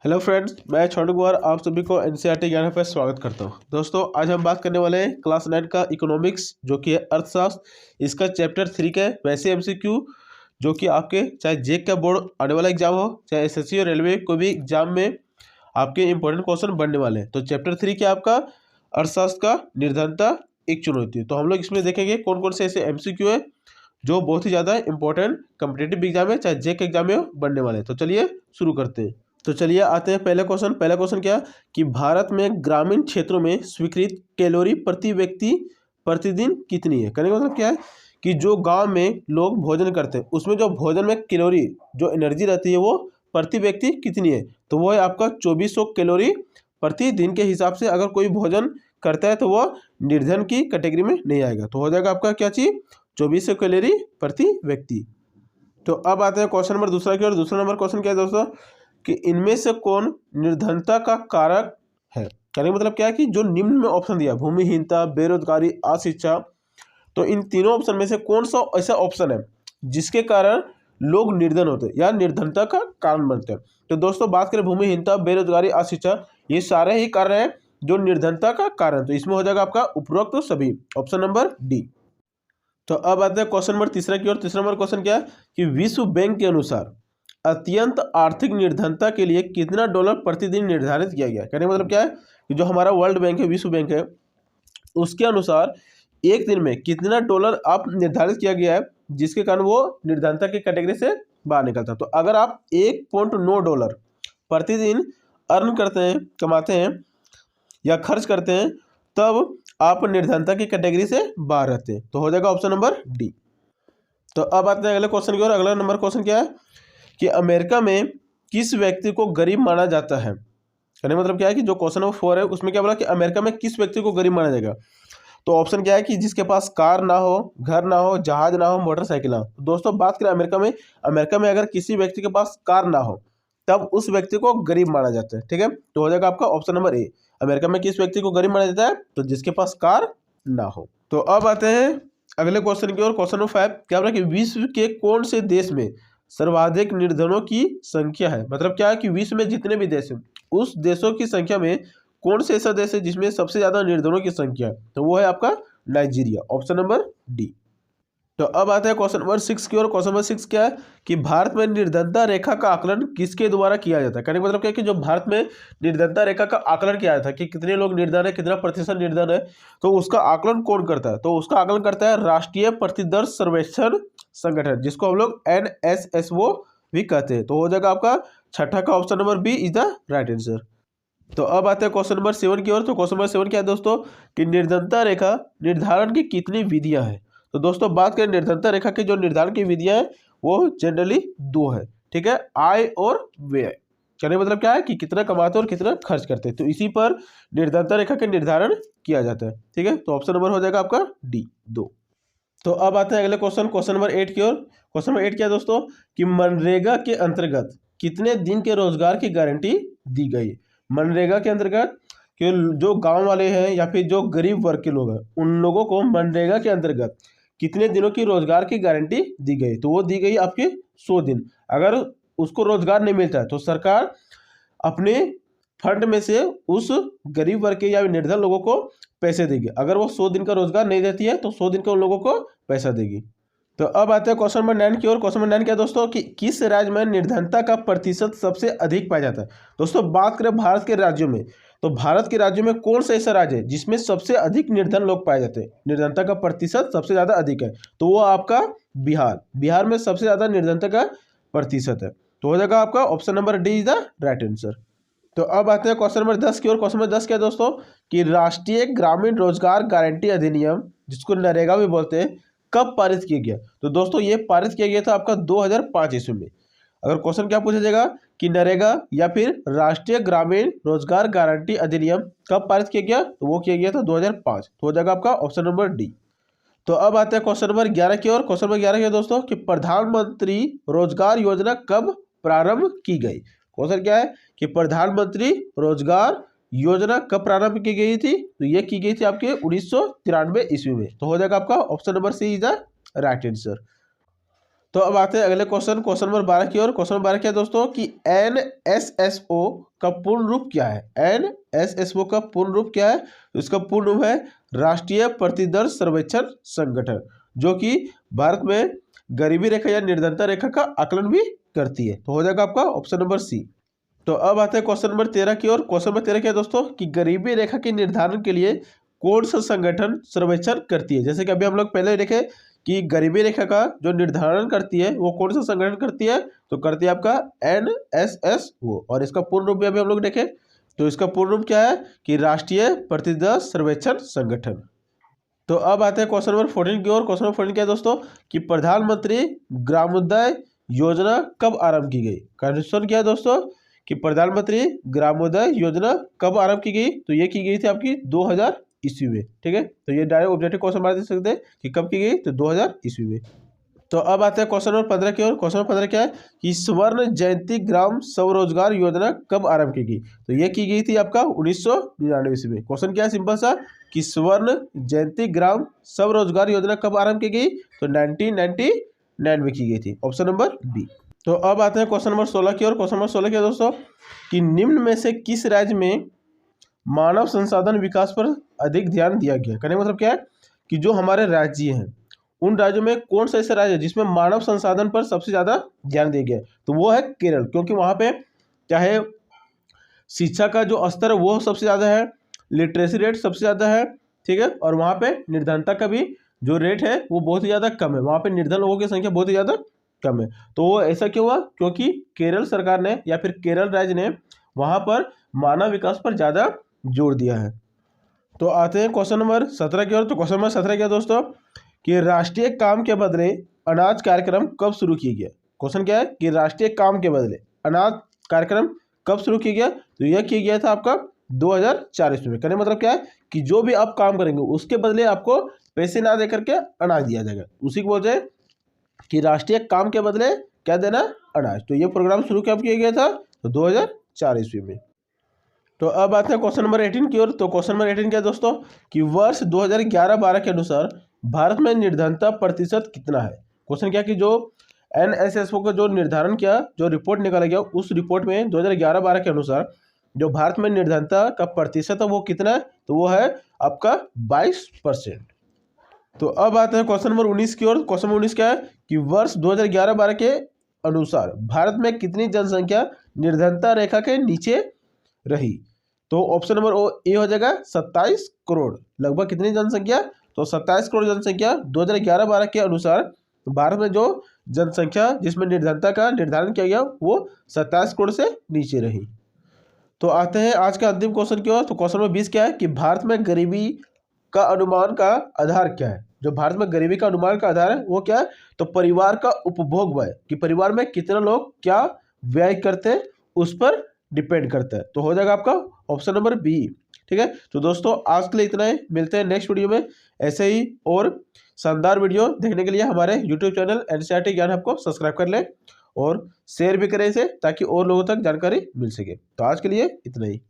Hello friends, मैं छोटू कुमार आप सभी को एनसीईआरटी ज्ञान पर स्वागत करता हूं। दोस्तों, आज हम बात करने वाले हैं क्लास 9 का इकोनॉमिक्स जो कि है अर्थशास्त्र। इसका चैप्टर 3 का है वैसे एमसीक्यू जो कि आपके चाहे जेक का बोर्ड आने वाला एग्जाम हो, चाहे एसएससी और रेलवे कोई भी एग्जाम में आपके इंपॉर्टेंट क्वेश्चन बनने वाले हैं। तो चैप्टर 3 क्या आपका अर्थशास्त्र का निर्धनता एक चुनौती। तो हम लोग इसमें देखेंगे कौन कौन से ऐसे एमसीक्यू है जो बहुत ही ज़्यादा इंपॉर्टेंट कम्पिटेटिव एग्जाम है, चाहे जेक एग्जाम में बनने वाले हैं। तो चलिए शुरू करते हैं। तो चलिए आते हैं पहला क्वेश्चन क्या कि भारत में ग्रामीण क्षेत्रों में स्वीकृत कैलोरी प्रति व्यक्ति प्रतिदिन कितनी है। कहने का मतलब क्या है कि जो गांव में लोग भोजन करते हैं उसमें जो भोजन में कैलोरी जो एनर्जी रहती है वो प्रति व्यक्ति कितनी है। तो वो है आपका 2400 कैलोरी प्रतिदिन के हिसाब से। अगर कोई भोजन करता है तो वह निर्धन की कैटेगरी में नहीं आएगा। तो हो जाएगा आपका क्या चीज़ 2400 कैलोरी प्रति व्यक्ति। तो अब आते हैं क्वेश्चन नंबर दूसरा की ओर। दूसरा नंबर क्वेश्चन क्या है दोस्तों कि इनमें से कौन निर्धनता का कारक है। कहने का मतलब क्या है कि जो निम्न में ऑप्शन दिया भूमिहीनता, बेरोजगारी, अशिक्षा, तो इन तीनों ऑप्शन में से कौन सा ऐसा ऑप्शन है जिसके कारण लोग निर्धन होते हैं या निर्धनता का कारण बनते हैं। तो दोस्तों बात करें भूमिहीनता, बेरोजगारी, अशिक्षा, ये सारे ही कारण हैं जो निर्धनता का कारण। तो इसमें हो जाएगा आपका उपरोक्त सभी, ऑप्शन नंबर डी। तो अब आते हैं क्वेश्चन नंबर तीसरा की ओर। तीसरा नंबर क्वेश्चन क्या है कि विश्व बैंक के अनुसार अत्यंत आर्थिक निर्धनता के लिए कितना डॉलर प्रतिदिन निर्धारित किया गया। कहने का मतलब क्या है कि जो हमारा वर्ल्ड बैंक है, विश्व बैंक है, उसके अनुसार एक दिन में कितना डॉलर आप निर्धारित किया गया है जिसके कारण वो निर्धनता की कैटेगरी से बाहर निकलता है। तो अगर आप 1.9 डॉलर प्रतिदिन अर्न करते हैं, कमाते हैं या खर्च करते हैं, तब आप निर्धनता की कैटेगरी से बाहर रहते हैं। तो हो जाएगा ऑप्शन नंबर डी। तो अब आते हैं अगले क्वेश्चन की ओर। अगला नंबर क्वेश्चन क्या है कि अमेरिका में किस व्यक्ति को गरीब माना जाता है। कहने मतलब क्या है कि जो क्वेश्चन नंबर 4 है उसमें क्या बोला कि अमेरिका में किस व्यक्ति को गरीब माना जाएगा। तो ऑप्शन क्या है कि जिसके पास कार ना हो, घर ना हो, जहाज ना हो, मोटरसाइकिल ना हो। तो दोस्तों बात करें अमेरिका में अगर किसी व्यक्ति के पास कार ना हो तब उस व्यक्ति को गरीब माना जाता है। ठीक है, तो हो जाएगा आपका ऑप्शन नंबर ए। अमेरिका में किस व्यक्ति को गरीब माना जाता है तो जिसके पास कार ना हो। तो अब आते हैं अगले क्वेश्चन की ओर। क्वेश्चन नंबर 5 क्या बोला कि विश्व के कौन से देश में सर्वाधिक निर्धनों की संख्या है। मतलब क्या है कि विश्व में जितने भी देश हैं उस देशों की संख्या में कौन से ऐसा देश है जिसमें सबसे ज्यादा निर्धनों की संख्या है। तो वो है आपका नाइजीरिया, ऑप्शन नंबर डी। तो अब आता है क्वेश्चन नंबर 6 की ओर। क्वेश्चन नंबर 6 क्या है कि भारत में निर्धनता रेखा का आकलन किसके द्वारा किया जाता है। कहने का मतलब क्या है कि जो भारत में निर्धनता रेखा का आकलन किया जाता है कि कितने लोग निर्धन है, कितना प्रतिशत निर्धन है, तो उसका आकलन कौन करता है। तो उसका आकलन करता है राष्ट्रीय प्रतिदर्श सर्वेक्षण संगठन, जिसको हम लोग NSSO भी कहते हैं। तो हो जाएगा आपका छठा का option number B is the right answer. तो अब आते हैं क्वेश्चन नंबर 7 की ओर। तो क्वेश्चन नंबर 7 क्या है दोस्तों कि निर्धनता रेखा निर्धारण की कितनी विधियां हैं। तो दोस्तों बात करें निर्धनता रेखा की जो निर्धारण की विधियां हैं वो जनरली 2 है। ठीक है, आय और व्यय। कहने का मतलब क्या है कि कितना कमाते हैं और कितना खर्च करते हैं। तो इसी पर निर्धनता रेखा के निर्धारण किया जाता है। ठीक है, तो ऑप्शन नंबर हो जाएगा आपका डी 2। तो अब आते हैं अगले क्वेश्चन नंबर 8 की ओर। क्वेश्चन नंबर 8 क्या है दोस्तों कि मनरेगा के अंतर्गत कितने दिन के रोजगार की गारंटी दी गई। मनरेगा के अंतर्गत कि जो गांव वाले हैं या फिर जो गरीब वर्ग के लोग हैं उन लोगों को मनरेगा के अंतर्गत कितने दिनों की रोजगार की गारंटी दी गई। तो वो दी गई आपके 100 दिन। अगर उसको रोजगार नहीं मिलता है तो सरकार अपने फंड में से उस गरीब वर्ग के या निर्धन लोगों को पैसे देगी। अगर वो 100 दिन का रोजगार नहीं देती है तो 100 दिन का उन लोगों को पैसा देगी। तो अब आते हैं क्वेश्चन नंबर 9 की ओर। क्वेश्चन नंबर 9 क्या है दोस्तों कि किस राज्य में निर्धनता का प्रतिशत सबसे अधिक पाया जाता है। दोस्तों बात करें भारत के राज्यों में, तो भारत के राज्यों में कौन सा ऐसा राज्य है जिसमें सबसे अधिक निर्धन लोग पाए जाते हैं, निर्धनता का प्रतिशत सबसे ज्यादा अधिक है। तो वो आपका बिहार। बिहार में सबसे ज्यादा निर्धनता का प्रतिशत है। तो हो जाएगा आपका option number D is the right answer. तो अब आते हैं क्वेश्चन नंबर 10 की ओर। क्वेश्चन नंबर 10 क्या है दोस्तों कि राष्ट्रीय ग्रामीण रोजगार गारंटी अधिनियम, जिसको नरेगा भी बोलते हैं, कब पारित किया गया। तो दोस्तों ये पारित किया गया था आपका 2005 ईस्वी में। अगर क्वेश्चन क्या पूछा जाएगा कि नरेगा या फिर राष्ट्रीय ग्रामीण रोजगार गारंटी अधिनियम कब पारित किया गया, तो वो किया गया था 2005। तो हो जाएगा आपका ऑप्शन नंबर डी। तो अब आते हैं क्वेश्चन नंबर 11 की ओर। क्वेश्चन नंबर 11 क्या है दोस्तों कि प्रधानमंत्री रोजगार योजना कब प्रारंभ की गई। क्वेश्चन क्या है कि प्रधानमंत्री रोजगार योजना कब प्रारंभ की गई थी। तो ये की गई थी आपके 1993 ईस्वी में। तो हो जाएगा आपका option number C is the right answer. तो अब आते हैं अगले क्वेश्चन नंबर 12 की ओर। क्वेश्चन नंबर 12 क्या है दोस्तों कि NSSO का पूर्ण रूप क्या है। NSSO का पूर्ण रूप क्या है? तो इसका पूर्ण रूप है राष्ट्रीय प्रतिदर्श सर्वेक्षण संगठन, जो कि भारत में गरीबी रेखा या निर्धनता रेखा का आकलन भी करती है। तो हो जाएगा आपका ऑप्शन नंबर सी। तो अब आते हैं क्वेश्चन नंबर 13 की ओर। क्वेश्चन नंबर 13 क्या है दोस्तों कि गरीबी रेखा के निर्धारण के लिए कौन सा संगठन सर्वेक्षण करती है। जैसे कि अभी हम लोग पहले देखे कि गरीबी रेखा का जो निर्धारण करती है वो कौन सा संगठन करती है, तो करती है आपका NSSO। और इसका पूर्ण रूप भी अभी हम लोग देखे, तो इसका पूर्ण रूप क्या है कि राष्ट्रीय प्रतिदर्श सर्वेक्षण संगठन। तो अब आते हैं क्वेश्चन नंबर 14 की ओर। क्वेश्चन नंबर 14 क्या है दोस्तों कि प्रधानमंत्री ग्रामोदय योजना कब आरंभ की गई। क्वेश्चन क्या है दोस्तों कि प्रधानमंत्री ग्रामोदय योजना कब आरंभ की गई, तो ये की गई थी आपकी 2000 ईस्वी में। ठीक है, तो ये डायरेक्ट ऑब्जेक्टिव क्वेश्चन मार दे सकते हैं कि कब की गई, तो 2000 ईस्वी में। तो अब आते हैं क्वेश्चन नंबर 15 की ओर। क्वेश्चन नंबर 15 क्या है कि स्वर्ण जयंती ग्राम स्वरोजगार योजना कब आरंभ की गई, तो ये की गई थी आपका 1999 ईस्वी में। क्वेश्चन क्या है सिंपल सा कि स्वर्ण जयंती ग्राम स्वरोजगार योजना कब आरंभ की गई, तो 1999 में की गई थी, ऑप्शन नंबर बी। तो अब आते हैं क्वेश्चन नंबर 16 की ओर। क्वेश्चन नंबर 16 क्या है दोस्तों कि निम्न में से किस राज्य में मानव संसाधन विकास पर अधिक ध्यान दिया गया। कहने का मतलब क्या है कि जो हमारे राज्य हैं उन राज्यों में कौन सा ऐसा राज्य है जिसमें मानव संसाधन पर सबसे ज़्यादा ध्यान दिया गया है, तो वो है केरल। क्योंकि वहाँ पे चाहे शिक्षा का जो स्तर है वो सबसे ज़्यादा है, लिटरेसी रेट सबसे ज़्यादा है, ठीक है, और वहाँ पे निर्धनता का भी जो रेट है वो बहुत ही ज़्यादा कम है। वहाँ पे निर्धन लोगों की संख्या बहुत ही ज़्यादा कम है। तो वो ऐसा क्यों हुआ, क्योंकि केरल सरकार ने या फिर केरल राज्य ने वहाँ पर मानव विकास पर ज़्यादा जोर दिया है। तो आते हैं क्वेश्चन नंबर 17 की ओर। तो क्वेश्चन नंबर 17 क्या दोस्तों कि राष्ट्रीय काम के बदले अनाज कार्यक्रम कब शुरू किया गया। क्वेश्चन क्या है कि राष्ट्रीय काम के बदले अनाज कार्यक्रम कब शुरू किया गया, तो यह किया गया था आपका 2004 ईस्वी में। कहने मतलब क्या है कि जो भी आप काम करेंगे उसके बदले आपको पैसे ना दे करके अनाज दिया जाएगा, उसी को बोलते हैं कि राष्ट्रीय काम के बदले क्या देना, अनाज। तो ये प्रोग्राम शुरू कब किया गया था, तो 2004 ईस्वी में। तो अब आते हैं क्वेश्चन नंबर 18 की ओर। तो क्वेश्चन नंबर 18 क्या है दोस्तों कि वर्ष 2011-12 के अनुसार भारत में निर्धनता प्रतिशत कितना है। क्वेश्चन क्या कि जो NSSO का जो निर्धारण किया, जो रिपोर्ट निकाला गया, उस रिपोर्ट में 2011-12 के अनुसार जो भारत में निर्धनता का प्रतिशत है वो कितना है, तो वो है आपका 22%। तो अब आते हैं क्वेश्चन नंबर 19 की ओर। क्वेश्चन नंबर 19 क्या है कि वर्ष 2011-12 के अनुसार भारत में कितनी जनसंख्या निर्धनता रेखा के नीचे रही, तो ऑप्शन नंबर ए हो जाएगा 27 करोड़। लगभग कितनी जनसंख्या, तो 27 करोड़ जनसंख्या 2011-12 के अनुसार भारत में जो जनसंख्या जिसमें निर्धनता का निर्धारण किया गया वो 27 करोड़ से नीचे रही। तो आते हैं आज का अंतिम क्वेश्चन की ओर। तो क्वेश्चन नंबर 20 क्या है कि भारत में गरीबी का अनुमान का आधार क्या है। जो भारत में गरीबी का अनुमान का आधार है वो क्या है, तो परिवार का उपभोग व्यय, कि परिवार में कितने लोग क्या व्यय करते हैं उस पर डिपेंड करता है। तो हो जाएगा आपका ऑप्शन नंबर बी। ठीक है, तो दोस्तों आज के लिए इतना ही, मिलते हैं नेक्स्ट वीडियो में। ऐसे ही और शानदार वीडियो देखने के लिए हमारे यूट्यूब चैनल NCERT ज्ञान हब को सब्सक्राइब कर लें और शेयर भी करें इसे, ताकि और लोगों तक जानकारी मिल सके। तो आज के लिए इतना ही।